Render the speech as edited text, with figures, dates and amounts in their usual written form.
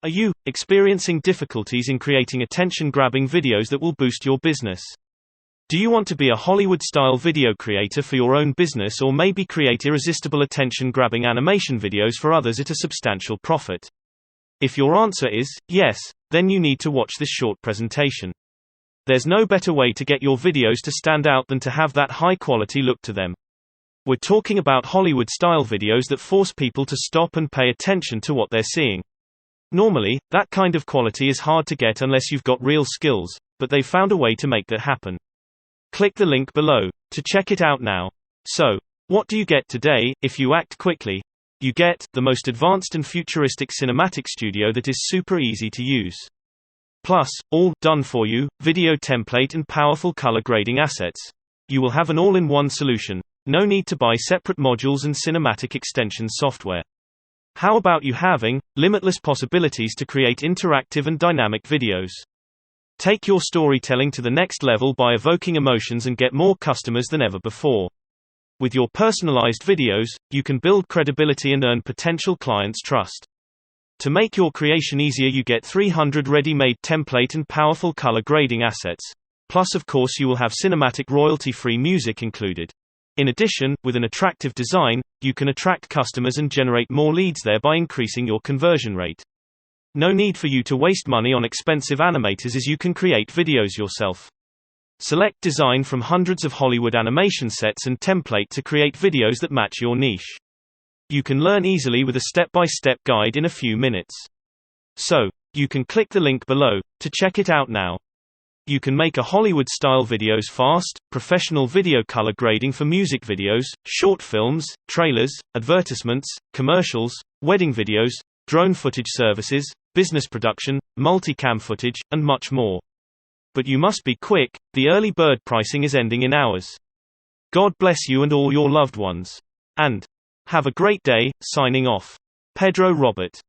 Are you experiencing difficulties in creating attention-grabbing videos that will boost your business? Do you want to be a Hollywood-style video creator for your own business, or maybe create irresistible attention-grabbing animation videos for others at a substantial profit? If your answer is yes, then you need to watch this short presentation. There's no better way to get your videos to stand out than to have that high-quality look to them. We're talking about Hollywood-style videos that force people to stop and pay attention to what they're seeing. Normally, that kind of quality is hard to get unless you've got real skills, but they've found a way to make that happen. Click the link below to check it out now. So, what do you get today if you act quickly? You get the most advanced and futuristic cinematic studio that is super easy to use. Plus, all done for you, video template and powerful color grading assets. You will have an all-in-one solution. No need to buy separate modules and cinematic extension software. How about you having limitless possibilities to create interactive and dynamic videos? Take your storytelling to the next level by evoking emotions and get more customers than ever before. With your personalized videos, you can build credibility and earn potential clients' trust. To make your creation easier, you get 300 ready-made template and powerful color grading assets. Plus, of course, you will have cinematic royalty-free music included. In addition, with an attractive design, you can attract customers and generate more leads, thereby increasing your conversion rate. No need for you to waste money on expensive animators, as you can create videos yourself. Select design from hundreds of Hollywood animation sets and template to create videos that match your niche. You can learn easily with a step-by-step guide in a few minutes. So, you can click the link below to check it out now. You can make a Hollywood-style videos fast, professional video color grading for music videos, short films, trailers, advertisements, commercials, wedding videos, drone footage services, business production, multicam footage, and much more. But you must be quick, the early bird pricing is ending in hours. God bless you and all your loved ones. And have a great day. Signing off. Pedro Robert.